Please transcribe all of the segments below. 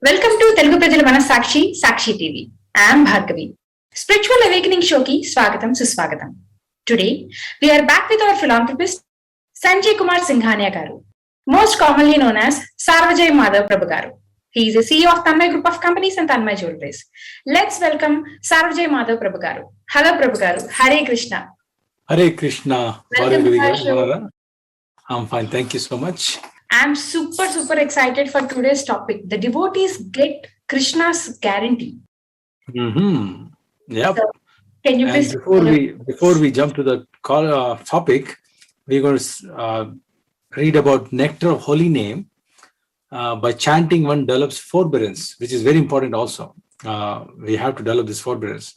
Welcome to Telugu ప్రజల మనస్సాక్షి Sakshi TV. I am Bhargavi. Spiritual awakening షోకి స్వాగతం సుస్వాగతం. Today we are back with our philanthropist Sanjay Kumar Singhania garu, most commonly known as Sarvajay Madhav Prabhu garu. He is a CEO of Tanmay Group of Companies and Tanmay Jewelries. Let's welcome Sarvajay Madhav Prabhu garu. Hello Prabhu garu. Hare Krishna. Hare Krishna. Welcome to our show. I'm fine. Thank you so much. I'm super excited for today's topic. The devotees get Krishna's guarantee. Yep. So, can you please? Before we jump to the topic, we're going to read about nectar of holy name. By chanting, one develops forbearance, which is very important also. We have to develop this forbearance.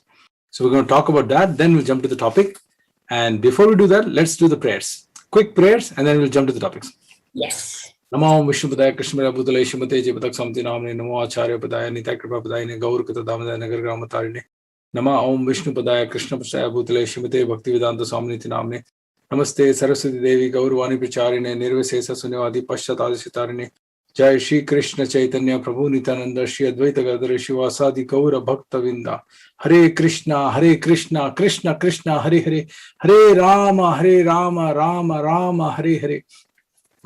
So we're going to talk about that. Then we'll jump to the topic. And before we do that, let's do the prayers. Quick prayers, and then we'll jump to the topics. Yes. नमो विष्णुपदाय कृष्णपदाय भूतले श्रीमते जयपतक समति नामने नमो आचार्य पदाय नित्य कृपा पदाय गौर कृतदामदाय नगर ग्राम तारिणे नमः ओम विष्णुपदाय कृष्णपदाय भूतले श्रीमते भक्ति वेदांत स्वामिनिति नामने नमस्ते सरस्वती देवी गौरवाणी प्रचारिणे निर्विशेष शून्यवादी पश्चातादि सितारिणे जय श्री कृष्ण चैतन्य प्रभु नित्यानंद श्री अद्वैत गदाधर शिवासादि गौर भक्त विंदा हरे कृष्णा कृष्ण कृष्ण हरे हरे हरे राम राम राम हरे हरे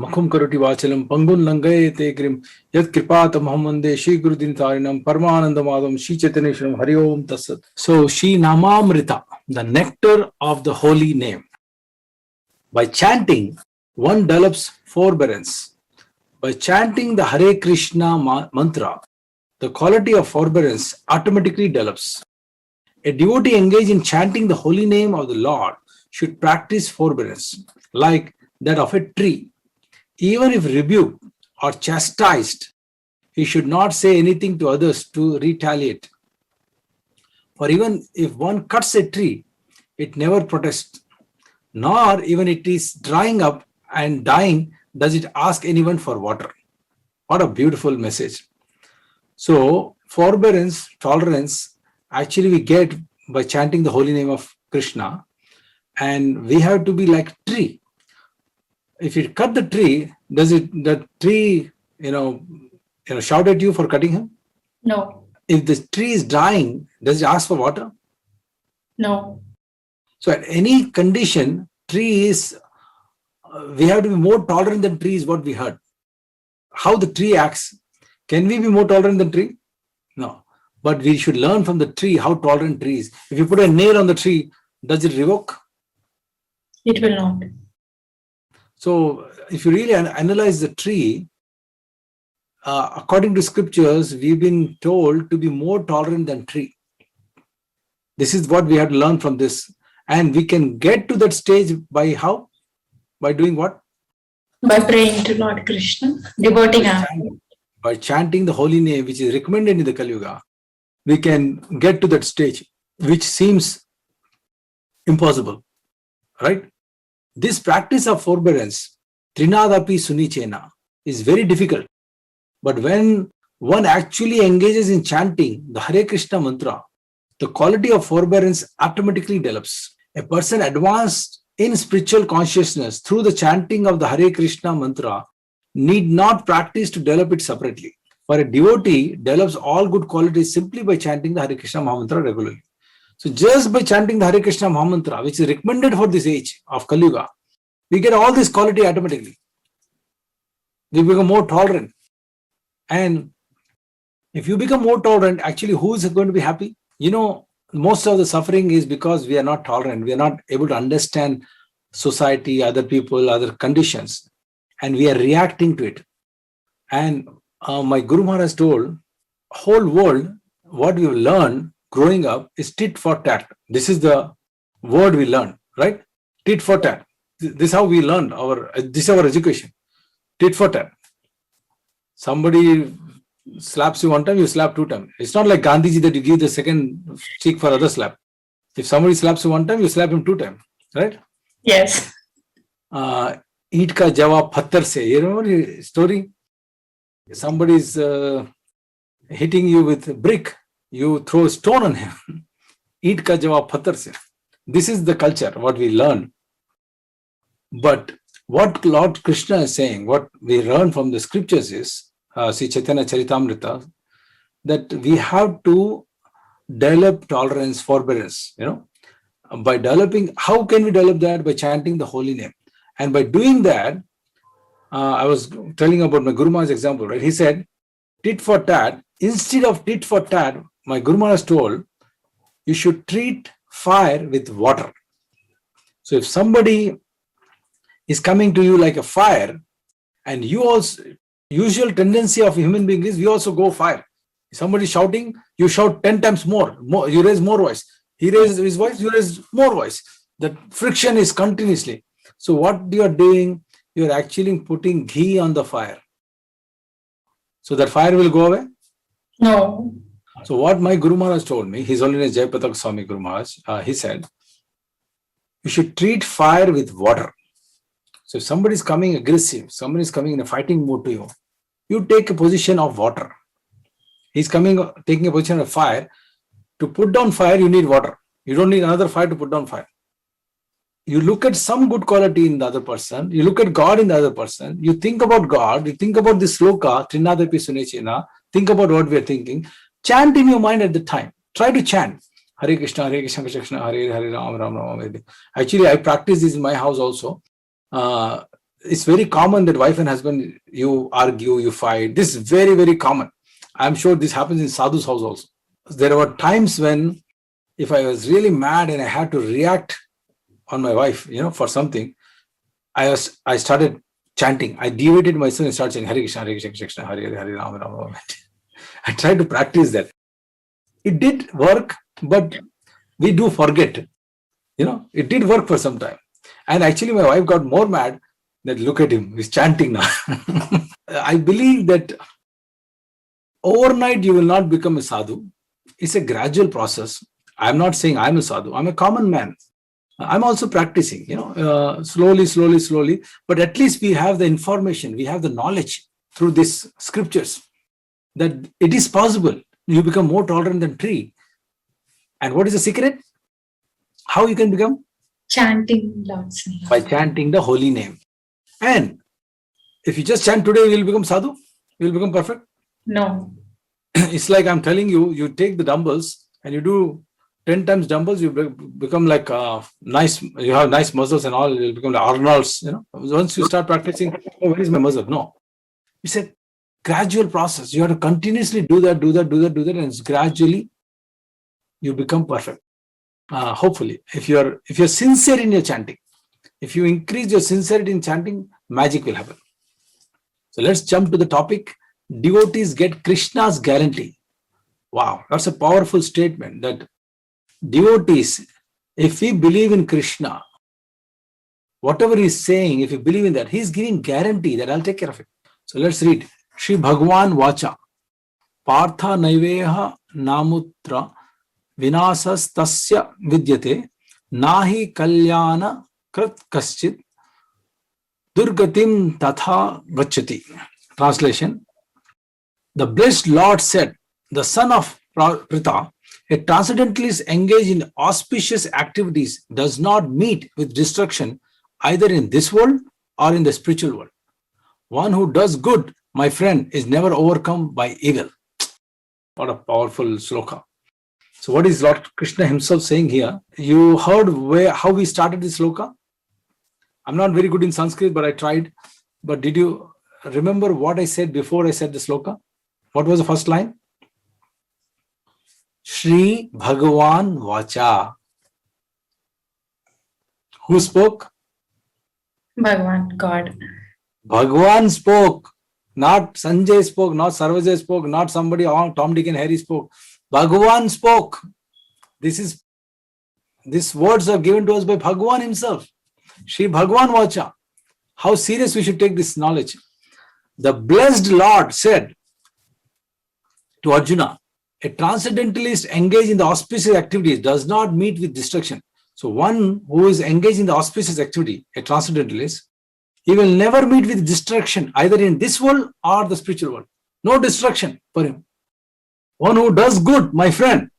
मखुम करोति वाचलम पंगुन लंघयते गिरिम यत् कृपात मोहम्मदे श्री गुरुदिनतारिणम परमानंद माधवम श्री चैतन्येश्वरम हरि ओम तत्सत्. So Shri Namamrita, the nectar of the holy name. By chanting, one develops forbearance. By chanting the Hare Krishna mantra, the quality of forbearance automatically develops. A devotee engaged in chanting the holy name of the Lord should practice forbearance like that of a tree. Even if rebuked or chastised, he should not say anything to others to retaliate. For even if one cuts a tree, it never protests, nor even it is drying up and dying, does it ask anyone for water. What a beautiful message. So, forbearance, tolerance, actually we get by chanting the holy name of Krishna, and we have to be like tree. If you cut the tree, does the tree, shout at you for cutting him? No. If the tree is dying, does it ask for water? No. So at any condition, tree is, we have to be more tolerant than tree is what we heard. How the tree acts. Can we be more tolerant than tree? No. But we should learn from the tree how tolerant tree is. If you put a nail on the tree, does it revoke? It will not. So, if you really analyze the tree, according to scriptures, we've been told to be more tolerant than tree. This is what we have to learn from this. And we can get to that stage by how? By doing what? By praying to Lord Krishna, devoting by chanting the holy name, which is recommended in the Kali Yuga, we can get to that stage, which seems impossible, right? This practice of forbearance, Trinadapi Sunichena, is very difficult. But when one actually engages in chanting the Hare Krishna mantra, the quality of forbearance automatically develops. A person advanced in spiritual consciousness through the chanting of the Hare Krishna mantra need not practice to develop it separately. For a devotee develops all good qualities simply by chanting the Hare Krishna Mahamantra regularly. So just by chanting the Hare Krishna Mahamantra, which is recommended for this age of Kali Yuga, we get all this quality automatically. We become more tolerant. And if you become more tolerant, actually, who is going to be happy? Most of the suffering is because we are not tolerant. We are not able to understand society, other people, other conditions. And we are reacting to it. And my Guru Maharaj told, whole world, what we have learned growing up is tit for tat. This is the word we learned, right? Tit for tat. This is how we learned this is our education. Tit for tat. Somebody slaps you one time, you slap two times. It's not like Gandhiji that you give the second cheek for other slap. If somebody slaps you one time, you slap him two times, right? Yes. Eat ka jawab patthar se. You remember the story? Somebody is hitting you with a brick. You throw a stone on him. Eat ka jawab patthar se. This is the culture, what we learn. But what Lord Krishna is saying, what we learn from the scriptures is, see Chaitanya Charitamrita, that we have to develop tolerance, forbearance, by developing. How can we develop that? By chanting the holy name. And by doing that, I was telling about my Guru Maharaj's example, right? He said, tit for tat. Instead of tit for tat, my Guru Maharaj told, you should treat fire with water. So if somebody is coming to you like a fire, and you also, usual tendency of a human being is we also go fire. If somebody is shouting, you shout 10 times more, you raise more voice. He raises his voice, you raise more voice. The friction is continuously. So what you are doing, you are actually putting ghee on the fire. So that fire will go away? No. So what my Guru Maharaj told me, His Holiness Jayapatak Swami Guru Maharaj, he said, you should treat fire with water. So if somebody is coming aggressive, somebody is coming in a fighting mood to you, you take a position of water. He's coming, taking a position of fire. To put down fire, you need water. You don't need another fire to put down fire. You look at some good quality in the other person. You look at God in the other person. You think about God. You think about this sloka, Trinadapi Sunechena. Think about what we are thinking. Chant in your mind at the time. Try to chant. Hare Krishna, Krishna Krishna, Hare Hare, Ram Ram Ram Hare. Actually, I practice this in my house also. It's very common that wife and husband, you argue, you fight. This is very, very common. I'm sure this happens in Sadhu's house also. There were times when if I was really mad and I had to react on my wife, for something, I started chanting. I deviated myself and started saying Hare Krishna, Hare Krishna, Hare Hare, Hare Ram Ram Ram. I tried to practice that. It did work, but we do forget. It did work for some time. And actually my wife got more mad that look at him, he's chanting now. I believe that overnight you will not become a sadhu. It's a gradual process. I'm not saying I'm a sadhu. I'm a common man. I'm also practicing, slowly. But at least we have the information, we have the knowledge through these scriptures that it is possible. You become more tolerant than tree. And what is the secret? How you can become? Chanting Lord's name. By chanting the holy name. And if you just chant today, you will become sadhu? You will become perfect? No. It's like I'm telling you, you take the dumbbells and you do 10 times dumbbells, you become like nice, you have nice muscles and all, you'll become like Arnold's, Once you start practicing, oh, where is my muscle? No. It's a gradual process. You have to continuously do that, and gradually you become perfect. Hopefully, if you're sincere in your chanting, if you increase your sincerity in chanting, magic will happen. So let's jump to the topic. Devotees get Krishna's guarantee. Wow, that's a powerful statement that devotees, if we believe in Krishna, whatever he's saying, if you believe in that, he's giving guarantee that I'll take care of it. So let's read. Shri Bhagwan Vacha. Partha Naiveha Namutra Vinasas Tasya Vidyate Nahi Kalyana Krat Kaschit Durgatim Tatha Gachati. Translation. The blessed Lord said, the son of Pritha, a transcendentalist engaged in auspicious activities does not meet with destruction either in this world or in the spiritual world. One who does good, my friend, is never overcome by evil. What a powerful sloka. So what is Lord Krishna himself saying here? You heard how we started this sloka? I'm not very good in Sanskrit, but I tried. But did you remember what I said before I said the sloka? What was the first line? Shri Bhagavan Vacha. Who spoke? Bhagwan, God. Bhagavan spoke. Not Sanjay spoke, not Sarvajay spoke, not somebody, Tom, Dick and Harry spoke. Bhagavan spoke. These words are given to us by Bhagavan himself. Shri Bhagavan Vacha. How serious we should take this knowledge. The blessed Lord said to Arjuna, a transcendentalist engaged in the auspicious activities does not meet with destruction. So one who is engaged in the auspicious activity, a transcendentalist, he will never meet with destruction either in this world or the spiritual world. No destruction for him. One who does good, my friend,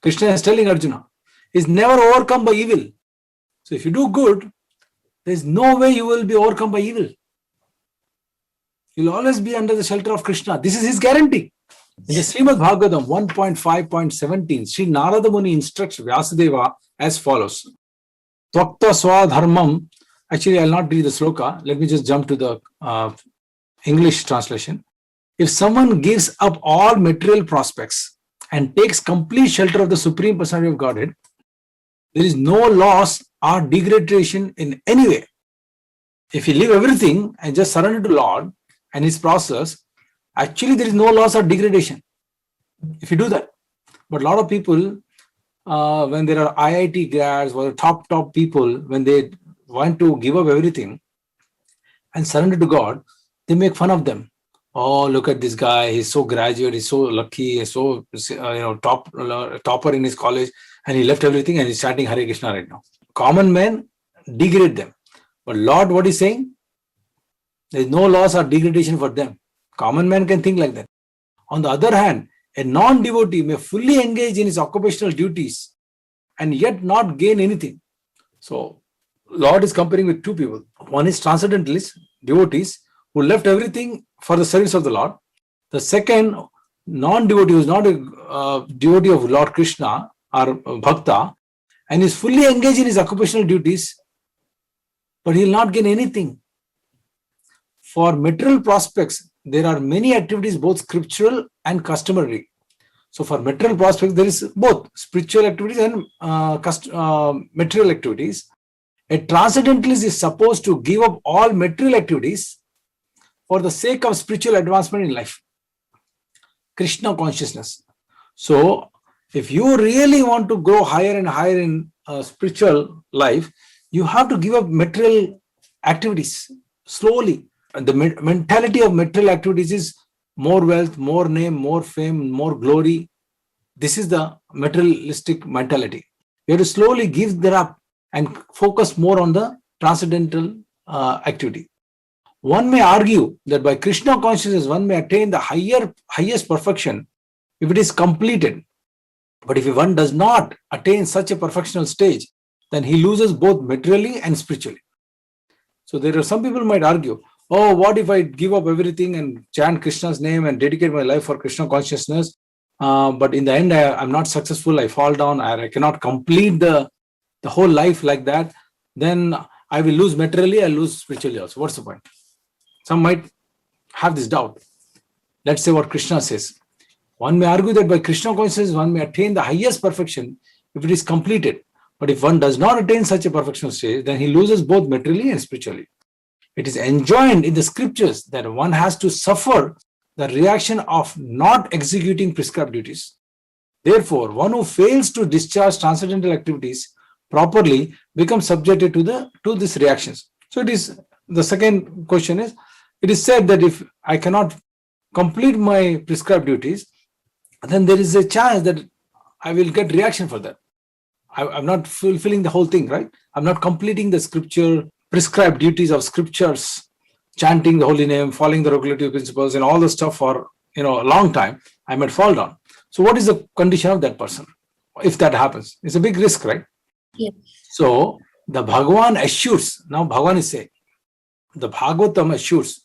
Krishna is telling Arjuna, is never overcome by evil. So if you do good, there is no way you will be overcome by evil. You will always be under the shelter of Krishna. This is his guarantee. In the Srimad Bhagavatam 1.5.17, Sri Narada Muni instructs Vyasadeva as follows. Tvakta swadharmam. Actually, I'll not read the sloka. Let me just jump to the English translation. If someone gives up all material prospects and takes complete shelter of the Supreme Personality of Godhead, there is no loss or degradation in any way. If you leave everything and just surrender to Lord and His process, actually there is no loss or degradation if you do that. But a lot of people, when there are IIT grads or top people, when they want to give up everything and surrender to God, they make fun of them. Oh, look at this guy, he's so graduate, he's so lucky, he's so topper in his college, and he left everything and he's chanting Hare Krishna right now. Common men degrade them. But Lord, what is saying? There is no loss or degradation for them. Common man can think like that. On the other hand, a non-devotee may fully engage in his occupational duties and yet not gain anything. So, Lord is comparing with two people. One is transcendentalists, devotees, who left everything for the service of the Lord. The second, non-devotee, who is not a devotee of Lord Krishna or Bhakta, and is fully engaged in his occupational duties, but he will not gain anything. For material prospects, there are many activities, both scriptural and customary. So for material prospects, there is both spiritual activities and material activities. A transcendentalist is supposed to give up all material activities for the sake of spiritual advancement in life. Krishna consciousness. So if you really want to grow higher and higher in spiritual life, you have to give up material activities slowly. And the mentality of material activities is more wealth, more name, more fame, more glory. This is the materialistic mentality. You have to slowly give that up and focus more on the transcendental activity. One may argue that by Krishna consciousness, one may attain the highest perfection if it is completed. But if one does not attain such a perfectional stage, then he loses both materially and spiritually. So there are some people might argue, oh, what if I give up everything and chant Krishna's name and dedicate my life for Krishna consciousness, but in the end I'm not successful, I fall down, I cannot complete the whole life like that, then I will lose materially, I'll lose spiritually also. What's the point? Some might have this doubt. Let's say what Krishna says. One may argue that by Krishna consciousness, one may attain the highest perfection if it is completed. But if one does not attain such a perfectional stage, then he loses both materially and spiritually. It is enjoined in the scriptures that one has to suffer the reaction of not executing prescribed duties. Therefore, one who fails to discharge transcendental activities properly becomes subjected to these reactions. So it is, the second question is, it is said that if I cannot complete my prescribed duties, then there is a chance that I will get reaction for that. I'm not fulfilling the whole thing, right? I'm not completing the scripture, prescribed duties of scriptures, chanting the holy name, following the regulative principles and all the stuff for a long time. I might fall down. So what is the condition of that person if that happens? It's a big risk, right? Yes. So the Bhagavan assures, now Bhagavan is saying, the Bhagavatam assures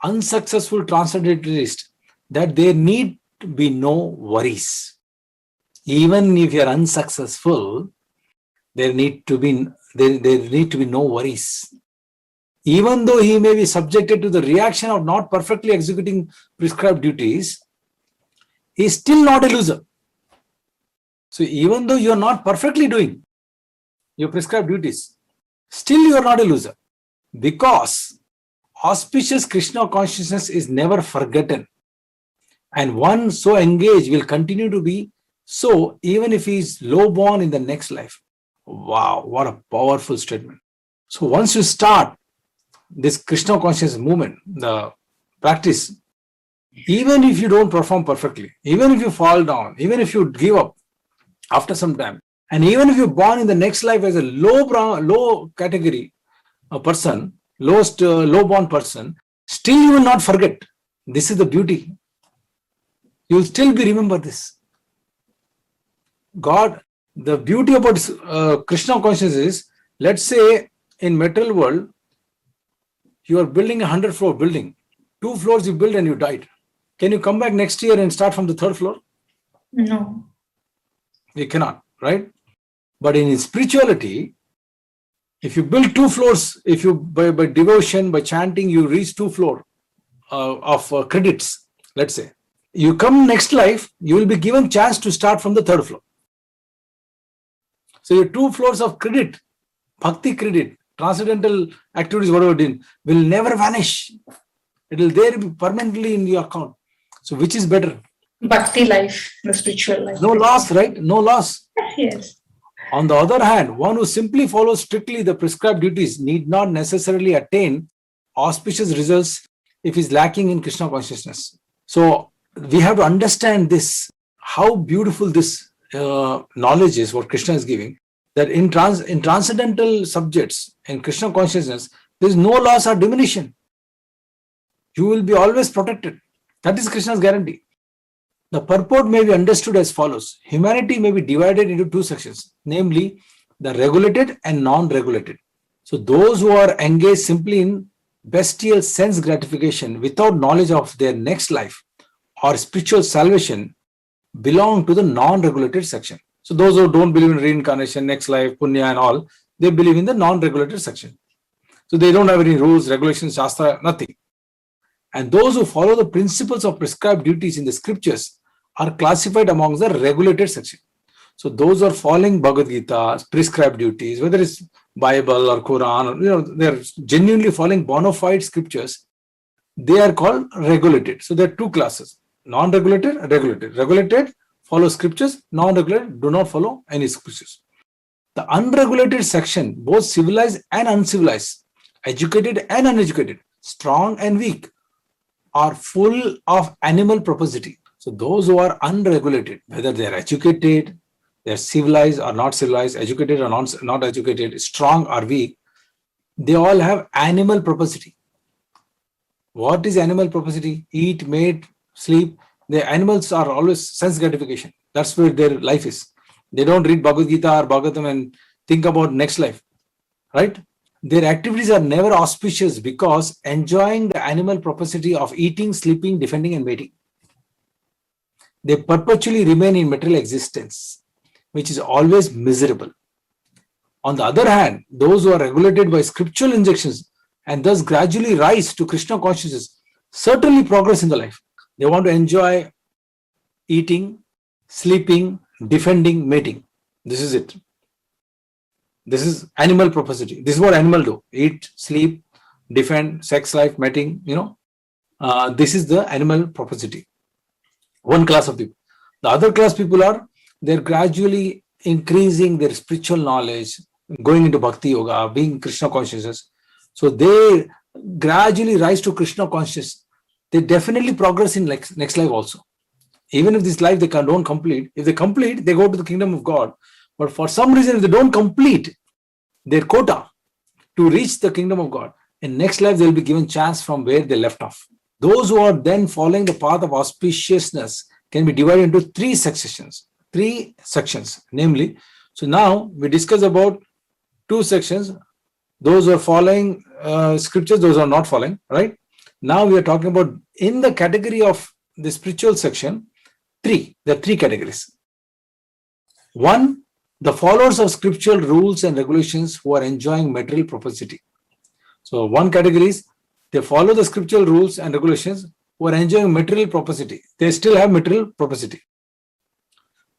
unsuccessful transcendentalists that there need to be no worries. Even if you are unsuccessful, there need to be no worries. Even though he may be subjected to the reaction of not perfectly executing prescribed duties, he is still not a loser. So even though you are not perfectly doing your prescribed duties, still you are not a loser, because auspicious Krishna consciousness is never forgotten, and one so engaged will continue to be so even if he is low-born in the next life. Wow, what a powerful statement. So once you start this Krishna consciousness movement, the practice, even if you don't perform perfectly, even if you fall down, even if you give up after some time, and even if you're born in the next life as a low category person, low-born person, still you will not forget. This is the beauty. You will still be remember this. God, the beauty about Krishna consciousness is, let's say in material world, you are building a 100-floor building. 2 floors you build and you died. Can you come back next year and start from the third floor? No. You cannot, right? But in spirituality, if you build 2 floors, if you by devotion, by chanting, you reach 2 floors of credits, let's say. You come next life, you will be given chance to start from the 3rd floor. So your 2 floors of credit, bhakti credit, transcendental activities, whatever did, will never vanish. It will there be permanently in your account. So which is better? Bhakti life, the spiritual life. No loss, right? No loss. Yes. On the other hand, one who simply follows strictly the prescribed duties need not necessarily attain auspicious results if he is lacking in Krishna consciousness. So we have to understand this, how beautiful this knowledge is, what Krishna is giving, that in transcendental subjects, in Krishna consciousness, there is no loss or diminution. You will be always protected. That is Krishna's guarantee. The purport may be understood as follows. Humanity may be divided into 2 sections, namely the regulated and non-regulated. So those who are engaged simply in bestial sense gratification without knowledge of their next life or spiritual salvation belong to the non-regulated section. So those who don't believe in reincarnation, next life, punya and all, they believe in the non-regulated section. So they don't have any rules, regulations, shastra, nothing. And those who follow the principles of prescribed duties in the scriptures are classified amongst the regulated section. So those are following Bhagavad Gita, prescribed duties, whether it's Bible or Quran, they're genuinely following bona fide scriptures. They are called regulated. So there are 2 classes, non-regulated, regulated. Regulated follow scriptures, non-regulated do not follow any scriptures. The unregulated section, both civilized and uncivilized, educated and uneducated, strong and weak, are full of animal propensity. So those who are unregulated, whether they are educated, they are civilized or not civilized, educated or not educated, strong or weak, they all have animal propensity. What is animal propensity? Eat, mate, sleep. The animals are always sense gratification. That's where their life is. They don't read Bhagavad Gita or Bhagavatam and think about next life, right? Their activities are never auspicious because enjoying the animal propensity of eating, sleeping, defending and mating. They perpetually remain in material existence, which is always miserable. On the other hand, those who are regulated by scriptural injunctions and thus gradually rise to Krishna consciousness certainly progress in the life. They want to enjoy eating, sleeping, defending, mating. This is it. This is animal propensity. This is what animals do. Eat, sleep, defend, sex life, mating, this is the animal propensity. One class of people. The other class people are, they're gradually increasing their spiritual knowledge, going into bhakti yoga, being Krishna consciousness. So they gradually rise to Krishna consciousness. They definitely progress in next life also. Even if this life they don't complete, if they complete, they go to the kingdom of God. But for some reason, if they don't complete their quota to reach the kingdom of God, in next life they'll be given chance from where they left off. Those who are then following the path of auspiciousness can be divided into 3 sections. 3 sections, namely. So now we discuss about 2 sections. Those who are following scriptures, those who are not following, right? Now we are talking about in the category of the spiritual section, 3. There are 3 categories. 1, the followers of scriptural rules and regulations who are enjoying material propensity. So one category is they follow the scriptural rules and regulations who are enjoying material propensity. They still have material propensity.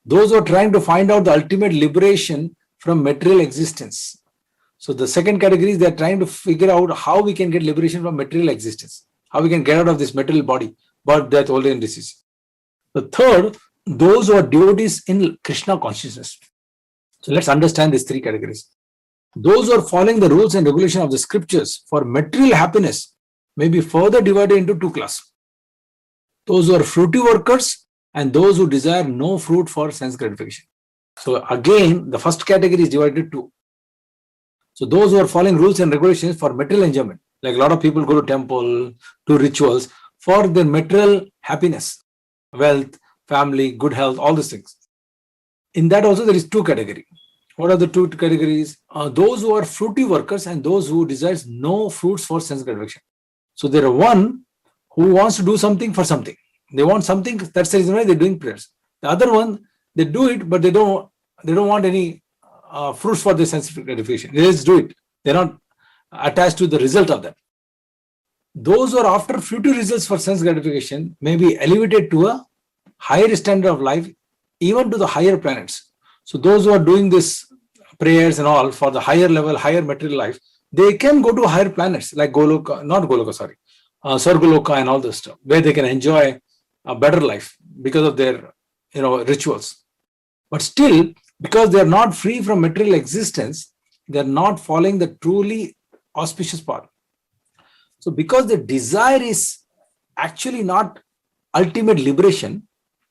Those who are trying to find out the ultimate liberation from material existence. So the second category is they are trying to figure out how we can get liberation from material existence, how we can get out of this material body, birth, death, old age and disease. The third, those who are devotees in Krishna consciousness. So let's understand these 3 categories. Those who are following the rules and regulations of the scriptures for material happiness may be further divided into 2 classes. Those who are fruity workers and those who desire no fruit for sense gratification. So again, the first category is divided into 2. So those who are following rules and regulations for material enjoyment, like a lot of people go to temple, do rituals for their material happiness, wealth, family, good health, all these things. In that also there is 2 categories. What are the 2 categories? Those who are fruity workers and those who desires no fruits for sense gratification. So there are one who wants to do something for something. They want something. That's the reason why they're doing prayers. The other one, they do it, but they don't want any fruits for their sense gratification. They just do it. They're not attached to the result of that. Those who are after future results for sense gratification may be elevated to a higher standard of life, even to the higher planets. So those who are doing this prayers and all for the higher level, higher material life, they can go to higher planets like Sargaloka and all this stuff, where they can enjoy a better life because of their rituals. But still, because they are not free from material existence, they are not following the truly auspicious path. So because the desire is actually not ultimate liberation,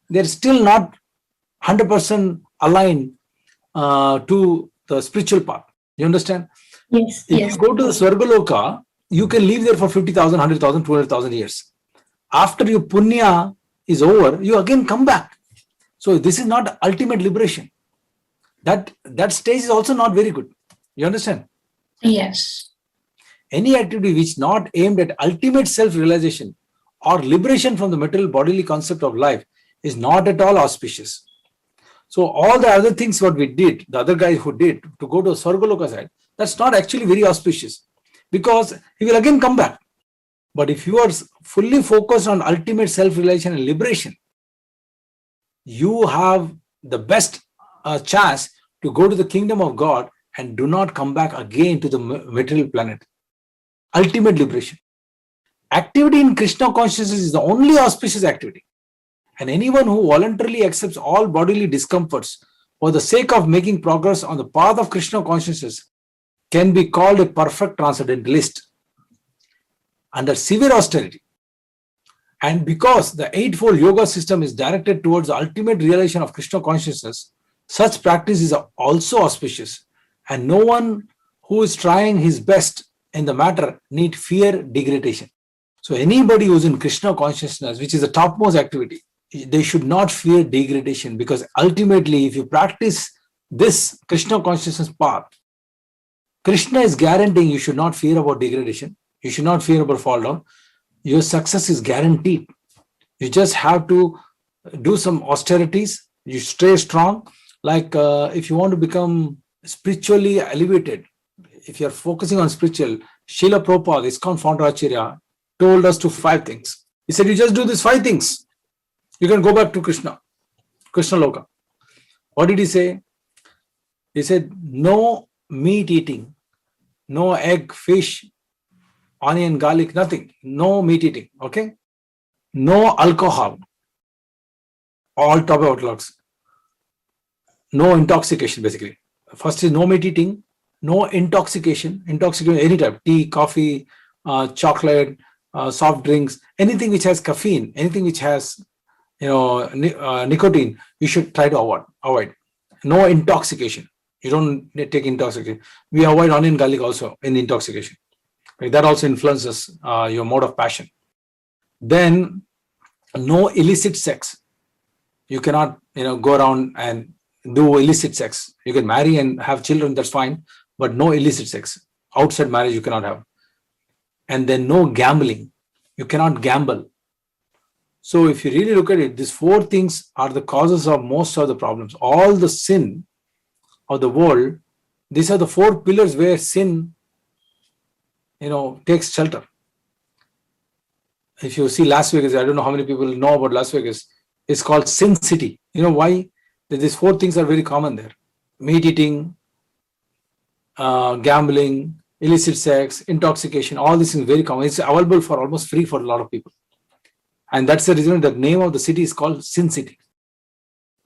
they're still not 100% aligned to the spiritual path. You understand? Yes. If you go to the Swargaloka, you can live there for 50,000, 100,000, 200,000 years. After your punya is over, you again come back. So this is not ultimate liberation. That stage is also not very good. You understand? Yes. Any activity which not aimed at ultimate self-realization or liberation from the material bodily concept of life is not at all auspicious. So all the other things what we did, the other guys who did to go to Swargaloka side, that's not actually very auspicious, because he will again come back. But if you are fully focused on ultimate self-realization and liberation, you have the best chance to go to the kingdom of God and do not come back again to the material planet. Ultimate liberation. Activity in Krishna consciousness is the only auspicious activity. And anyone who voluntarily accepts all bodily discomforts for the sake of making progress on the path of Krishna consciousness can be called a perfect transcendentalist under severe austerity. And because the eightfold yoga system is directed towards the ultimate realization of Krishna consciousness, such practice is also auspicious. And no one who is trying his best in the matter need fear degradation. So anybody who's in Krishna consciousness, which is the topmost activity, they should not fear degradation, because ultimately if you practice this Krishna consciousness path, Krishna is guaranteeing you should not fear about degradation. You should not fear about fall down. Your success is guaranteed. You just have to do some austerities. You stay strong. Like if you want to become spiritually elevated, if you're focusing on spiritual, Srila Prabhupada, ISKCON founder Acharya, told us to 5 things. He said, you just do these 5 things. You can go back to Krishna Loka. What did he say? He said, no meat eating, no egg, fish, onion, garlic, nothing. No meat eating, okay? No alcohol, all tobacco drugs. No intoxication, basically. First is no meat eating, no intoxication any type, tea, coffee, chocolate, soft drinks, anything which has caffeine, anything which has nicotine, you should try to avoid. No intoxication. You don't take intoxication. We avoid onion, garlic also in intoxication. That also influences your mode of passion. Then no illicit sex. You cannot go around and do illicit sex. You can marry and have children, that's fine, but no illicit sex. Outside marriage you cannot have. And then no gambling. You cannot gamble. So if you really look at it, these 4 things are the causes of most of the problems. All the sin of the world, these are the 4 pillars where sin takes shelter. If you see Las Vegas, I don't know how many people know about Las Vegas. It's called Sin City. You know why? These 4 things are very common there. Meat eating, gambling, illicit sex, intoxication, all these things very common. It's available for almost free for a lot of people. And that's the reason the name of the city is called Sin City.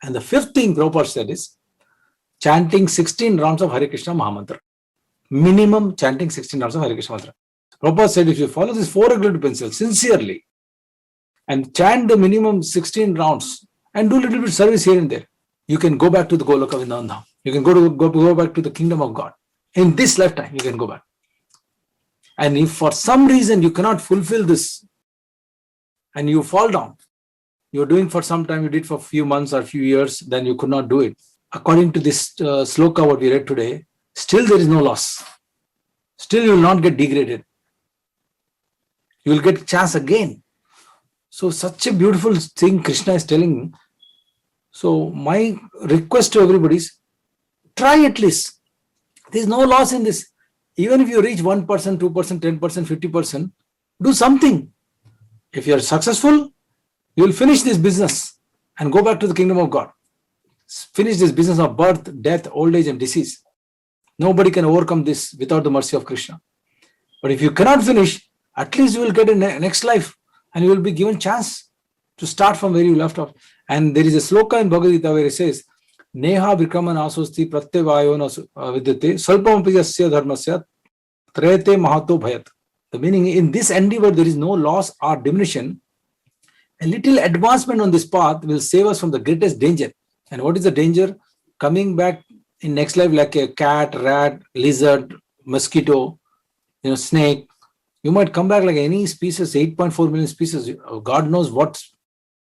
And the 5th thing Prabhupada said is chanting 16 rounds of Hare Krishna Mahamantra. Minimum chanting 16 rounds of Hare Krishna Mantra. Prabhupada said if you follow these 4 regulative principles sincerely and chant the minimum 16 rounds and do a little bit of service here and there, you can go back to the Goloka Vrindavan Dham. You can go back to the kingdom of God. In this lifetime, you can go back. And if for some reason you cannot fulfill this and you fall down, you're doing for some time, you did for a few months or a few years, then you could not do it. According to this sloka what we read today, still there is no loss. Still you will not get degraded. You will get a chance again. So such a beautiful thing Krishna is telling. So my request to everybody is try at least. There is no loss in this. Even if you reach 1%, 2%, 10%, 50%, do something. If you are successful, you will finish this business and go back to the kingdom of God. Finish this business of birth, death, old age and disease. Nobody can overcome this without the mercy of Krishna. But if you cannot finish, at least you will get a next life and you will be given chance to start from where you left off. And there is a sloka in Bhagavad Gita where it says, Neha Vikraman Asusti Pratyevayo Vidyate Salpamapi Yasya Dharmasya Trayate Mahato Bhayat. The meaning, in this endeavor there is no loss or diminution. A little advancement on this path will save us from the greatest danger. And what is the danger? Coming back in next life like a cat, rat, lizard, mosquito, snake. You might come back like any species, 8.4 million species. God knows what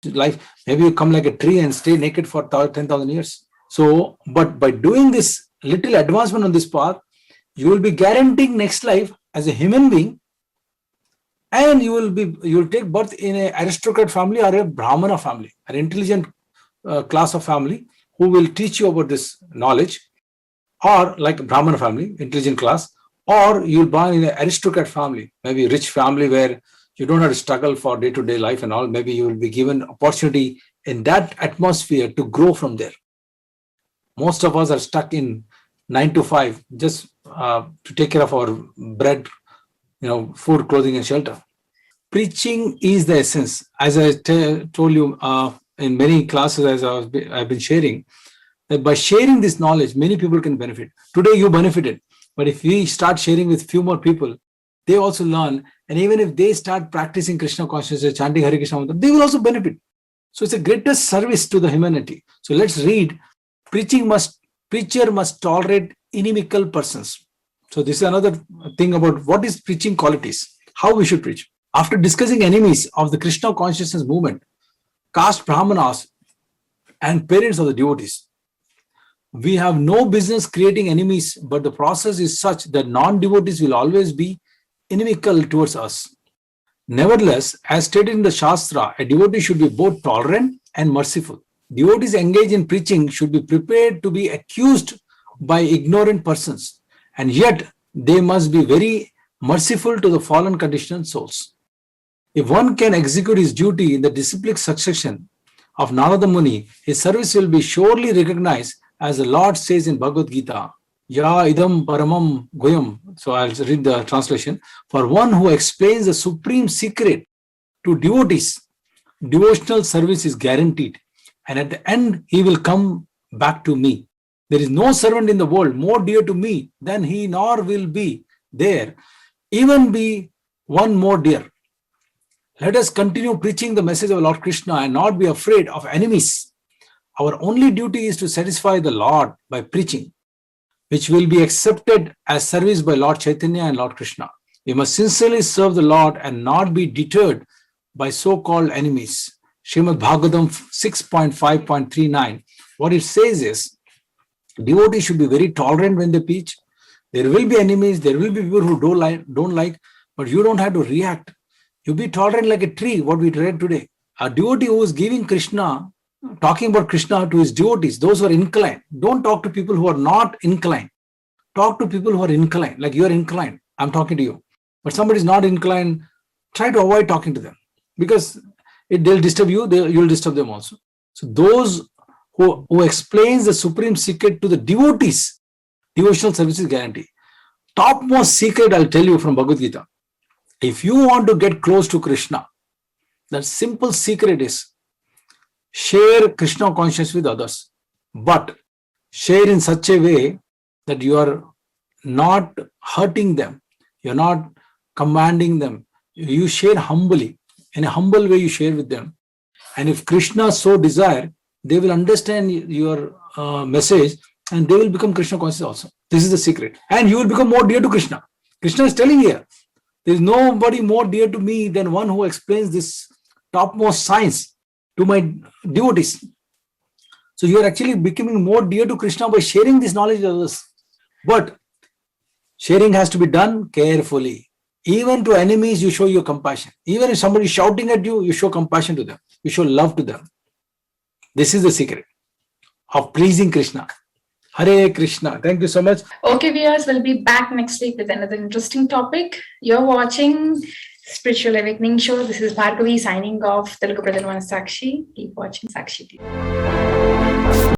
life. Maybe you come like a tree and stay naked for 10,000 years. So, but by doing this little advancement on this path, you will be guaranteeing next life as a human being, and you will take birth in an aristocrat family or a Brahmana family, an intelligent class of family who will teach you about this knowledge, or like a Brahmana family, intelligent class, or you'll born in an aristocrat family, maybe a rich family where you don't have to struggle for day-to-day life and all. Maybe you will be given opportunity in that atmosphere to grow from there. Most of us are stuck in 9 to 5 just to take care of our bread, food, clothing, and shelter. Preaching is the essence. As I told you in many classes, as I've been sharing, that by sharing this knowledge, many people can benefit. Today you benefited, but if we start sharing with few more people, they also learn, and even if they start practicing Krishna consciousness, chanting Hare Krishna mantra, they will also benefit. So it's the greatest service to the humanity. So let's read. Preacher must tolerate inimical persons. So this is another thing about what is preaching qualities, how we should preach. After discussing enemies of the Krishna consciousness movement, caste Brahmanas and parents of the devotees, we have no business creating enemies, but the process is such that non-devotees will always be inimical towards us. Nevertheless, as stated in the Shastra, a devotee should be both tolerant and merciful. Devotees engaged in preaching should be prepared to be accused by ignorant persons, and yet they must be very merciful to the fallen conditioned souls. If one can execute his duty in the disciplic succession of Narada Muni, his service will be surely recognized, as the Lord says in Bhagavad Gita, Ya idam paramam goyam. So I'll read the translation. For one who explains the supreme secret to devotees, devotional service is guaranteed, and at the end he will come back to me. There is no servant in the world more dear to me than he, nor will be there even be one more dear. Let us continue preaching the message of Lord Krishna and not be afraid of enemies. Our only duty is to satisfy the Lord by preaching, which will be accepted as service by Lord Chaitanya and Lord Krishna. We must sincerely serve the Lord and not be deterred by so-called enemies. Srimad Bhagavatam 6.5.39. What it says is, devotees should be very tolerant when they preach. There will be enemies, there will be people who don't like, but you don't have to react. You be tolerant like a tree, what we read today. A devotee who is giving Krishna, talking about Krishna to his devotees, those who are inclined. Don't talk to people who are not inclined. Talk to people who are inclined, like you are inclined. I'm talking to you. But somebody is not inclined, try to avoid talking to them, because they'll disturb you, you'll disturb them also. So those who explains the supreme secret to the devotees, devotional service is guaranteed. Topmost secret I'll tell you from Bhagavad Gita. If you want to get close to Krishna, the simple secret is share Krishna consciousness with others, but share in such a way that you are not hurting them, you're not commanding them. You share humbly. In a humble way you share with them. And if Krishna so desire, they will understand your message and they will become Krishna conscious also. This is the secret. And you will become more dear to Krishna. Krishna is telling here, there is nobody more dear to me than one who explains this topmost science to my devotees. So you are actually becoming more dear to Krishna by sharing this knowledge with others. But sharing has to be done carefully. Even to enemies, you show your compassion. Even if somebody is shouting at you, you show compassion to them. You show love to them. This is the secret of pleasing Krishna. Hare Krishna. Thank you so much. Okay, viewers, we'll be back next week with another interesting topic. You're watching Spiritual Awakening Show. This is Bhargavi signing off. Telugu Pradhan Sakshi. Keep watching Sakshi TV.